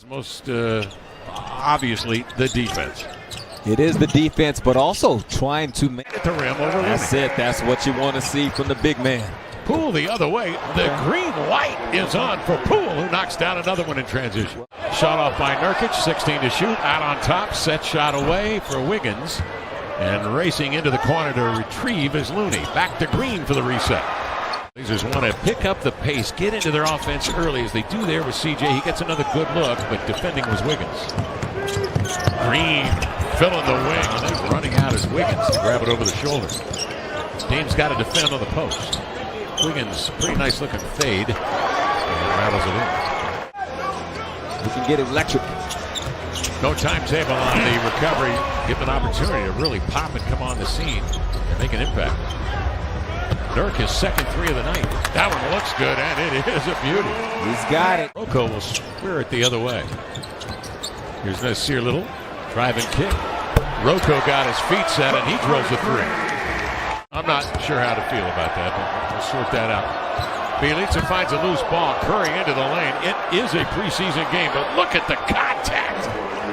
Most obviously the defense. It is the defense, but also trying to make at the rim over. That's it. That's what you want to see from the big man. Poole the other way. The green light is on for Poole, who knocks down another one in transition. Shot off by Nurkic, 16 to shoot, out on top, set shot away for Wiggins. And racing into the corner to retrieve is Looney. Back to Green for the reset. Blazers want to pick up the pace, get into their offense early as they do there with CJ. He gets another good look, but defending was Wiggins. Green filling the wing, and then running out as Wiggins to grab it over the shoulder. Dame's got to defend on the post. Wiggins, pretty nice looking fade, and rattles it in. We can get electric. No timetable on the recovery. Give an opportunity to really pop and come on the scene and make an impact. Nurk, his second three of the night. That one looks good, and it is a beauty. He's got it. Rocco will square it the other way. Here's Nasir Little. Drive and kick. Rocco got his feet set, and he drills a three. I'm not sure how to feel about that, but we'll sort that out. Bielitsa finds a loose ball. Curry into the lane. It is a preseason game, but look at the contact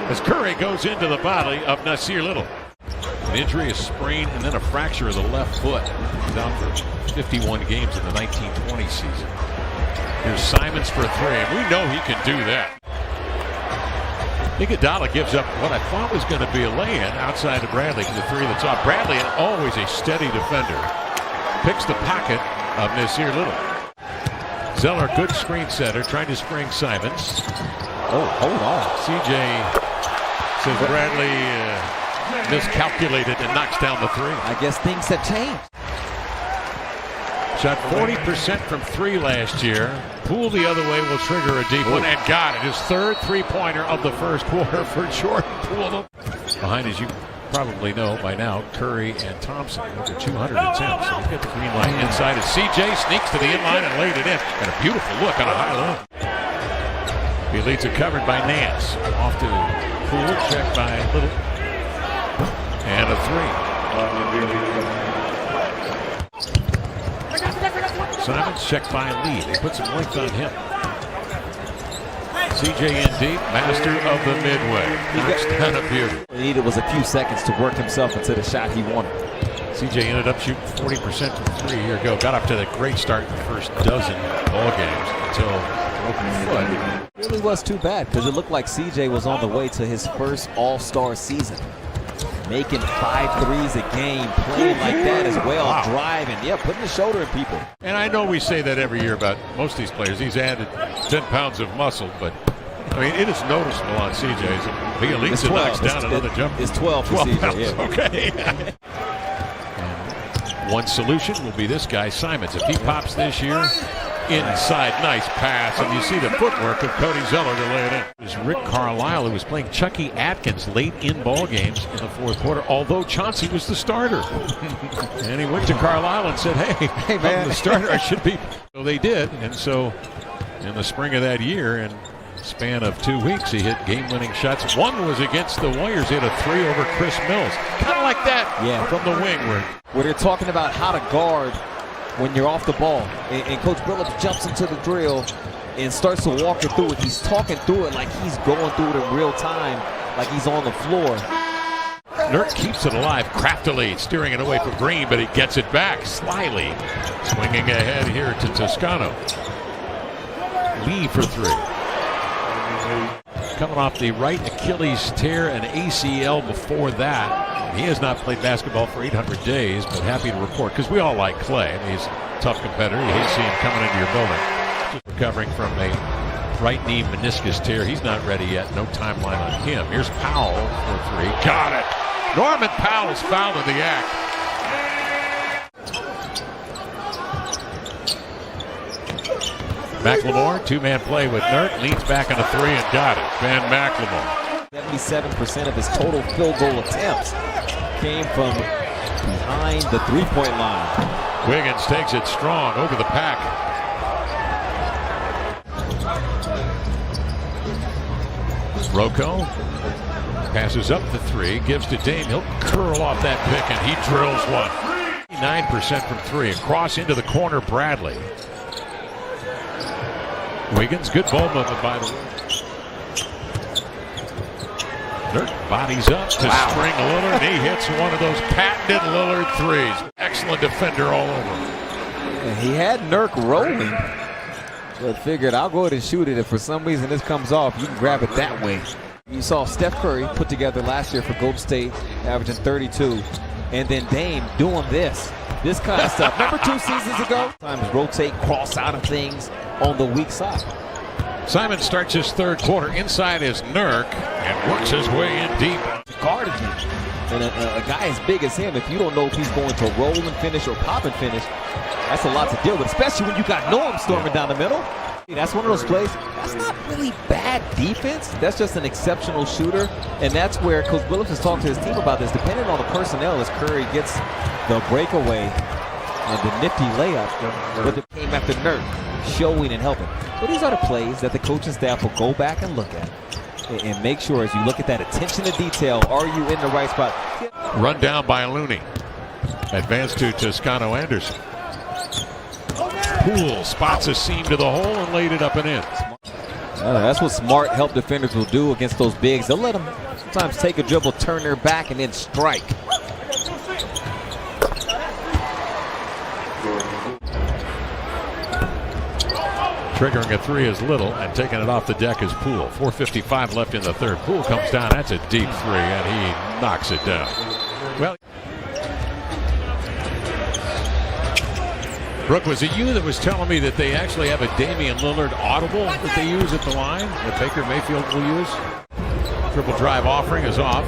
as Curry goes into the body of Nasir Little. An injury, a sprain, and then a fracture of the left foot. He's out for 51 games in the 1920 season. Here's Simons for a three, and we know he can do that. Iguodala gives up what I thought was going to be a lay-in outside of Bradley for the three that's off. Bradley, always a steady defender, picks the pocket of Nasir Little. Zeller, good screen setter, trying to spring Simons. Oh, hold on. CJ says Bradley miscalculated and knocks down the three. I guess things have changed. Shot 40% from three last year. Poole the other way will trigger a deep one and got it. His third three-pointer of the first quarter for Jordan Poole. Behind, as you probably know by now, Curry and Thompson over 200 attempts. So he's got the green light inside as CJ sneaks to the inline and laid it in. And a beautiful look on a high low. He leads it covered by Nance. Off to Poole, checked by Little. And a three. Simons checked by Lee. They put some length on him. CJ in deep, master of the midway. Knocks down a beauty. All he needed was a few seconds to work himself into the shot he wanted. CJ ended up shooting 40% from three a year ago. Got off to that great start in the first dozen ball games until broken foot. It really was too bad because it looked like CJ was on the way to his first All-Star season. Making 5 threes a game, playing like that as well, wow. Driving, putting his shoulder in people. And I know we say that every year about most of these players. He's added 10 pounds of muscle, but I mean, it is noticeable on CJ's. Bielitsa knocks down another jumper. It's 12 for CJ, pounds. Okay. And one solution will be this guy, Simons. If he pops this year, inside, nice pass, and you see the footwork of Cody Zeller to lay it in. It was Rick Carlisle who was playing Chucky Atkins late in ball games in the fourth quarter, although Chauncey was the starter. And he went to Carlisle and said, hey man, I'm the starter, I should be. So they did, and so in the spring of that year, in a span of 2 weeks, he hit game-winning shots. One was against the Warriors. He had a three over Chris Mills. Kind of like that from the wing. Where they're talking about how to guard when you're off the ball, and Coach Billups jumps into the drill and starts to walk it through it. He's talking through it like he's going through it in real time, like he's on the floor. Nurk keeps it alive craftily, steering it away from Green, but he gets it back slyly. Swinging ahead here to Toscano. Lee for three. Coming off the right Achilles tear and ACL before that. He has not played basketball for 800 days, but happy to report, because we all like Clay. I mean, he's a tough competitor. You hate seeing him coming into your building. Just recovering from a right knee meniscus tear. He's not ready yet. No timeline on him. Here's Powell for three. Got it. Norman Powell is fouled in the act. McLemore, two-man play with Nurk. Leans back on a three and got it. Ben McLemore. 77% of his total field goal attempts came from behind the three-point line. Wiggins takes it strong over the pack. Rocco passes up the three, gives to Dame. He'll curl off that pick, and he drills one. 9% from three. Across into the corner, Bradley. Wiggins, good ball movement by the way. Nurk bodies up to string Lillard. He hits one of those patented Lillard threes. Excellent defender all over. And he had Nurk rolling, but figured I'll go ahead and shoot it. If for some reason this comes off, you can grab it that way. You saw Steph Curry put together last year for Golden State, averaging 32. And then Dame doing this kind of stuff. Remember 2 seasons ago? Sometimes rotate, cross out of things on the weak side. Simon starts his third quarter. Inside is Nurk and works his way in deep. Guarded him. And a guy as big as him, if you don't know if he's going to roll and finish or pop and finish, that's a lot to deal with, especially when you got Norm storming down the middle. That's one of those plays. That's not really bad defense. That's just an exceptional shooter. And that's where Coach Billups has talked to his team about this. Depending on the personnel, as Curry gets the breakaway and the nifty layup, but it came after Nurk showing and helping. So these are the plays that the coaching staff will go back and look at and make sure as you look at that attention to detail, are you in the right spot? Run down by Looney. Advance to Toscano Anderson. Poole spots a seam to the hole and laid it up and in. That's what smart help defenders will do against those bigs. They'll let them sometimes take a dribble, turn their back, and then strike. Triggering a three is Little, and taking it off the deck is Poole. 4:55 left in the third. Poole comes down. That's a deep three, and he knocks it down. Well, Brooke, was it you that was telling me that they actually have a Damian Lillard audible that they use at the line, that Baker Mayfield will use? Triple drive offering is off.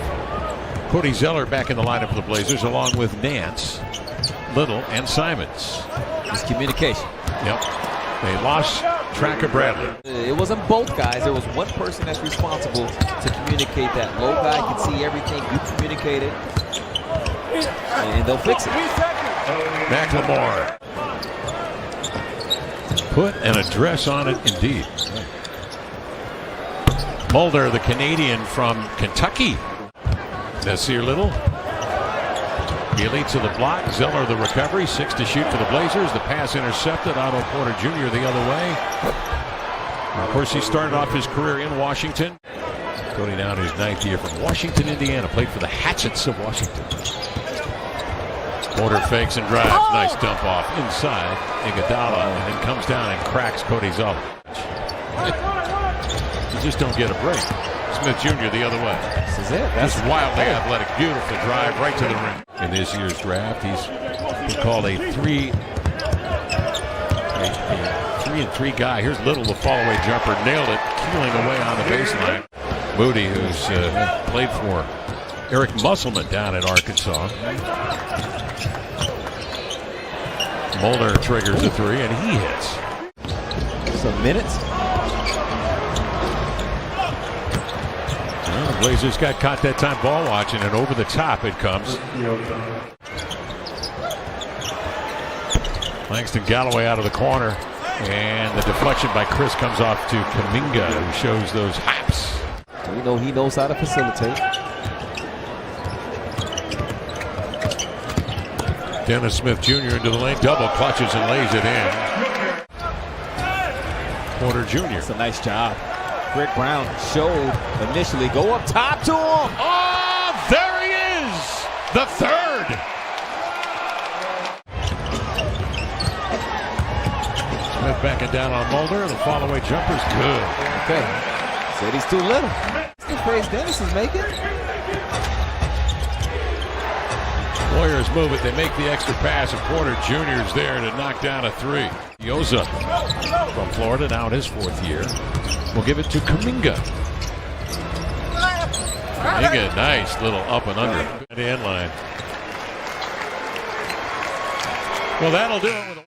Cody Zeller back in the lineup for the Blazers, along with Nance, Little, and Simons. It's communication. Yep. They lost track of Bradley. It wasn't both guys. There was one person that's responsible to communicate that. Low guy can see everything. You communicate it, and they'll fix it. McLemore. Put an address on it, indeed. Mulder, the Canadian from Kentucky. Nasir Little. Healy to the block. Zeller the recovery. 6 to shoot for the Blazers. The pass intercepted. Otto Porter Jr. the other way. Of course, he started off his career in Washington. Going down his 9th year from Washington, Indiana. Played for the Hatchets of Washington. Porter fakes and drives. Nice dump off inside. Iguodala, and then comes down and cracks Cody Zeller. You just don't get a break. Smith Jr. the other way. This is it. That's wildly athletic, beautiful drive right to the rim. In this year's draft, he's been called a 3-and-3 guy. Here's Little, the fall-away jumper, nailed it, keeling away on the baseline. Moody, who's played for Eric Musselman down at Arkansas. Mulder triggers a three, and he hits. Some minutes. Well, the Blazers got caught that time ball watching, and over the top it comes. Langston Galloway out of the corner, and the deflection by Chris comes off to Kuminga, who shows those hops. You know he knows how to facilitate. Dennis Smith Jr. into the lane, double clutches and lays it in. Porter Jr. That's a nice job. Rick Brown showed initially. Go up top to him. Oh, there he is! The third! Smith backing down on Mulder. The follow-away jumper's good. Okay. Said he's too little. That's the phrase Dennis is making. Warriors move it. They make the extra pass, and Porter Jr. is there to knock down a three. Yoza from Florida, now in his 4th year. We'll give it to Kuminga. Kuminga, nice little up and under. At the end line. Well, that'll do it with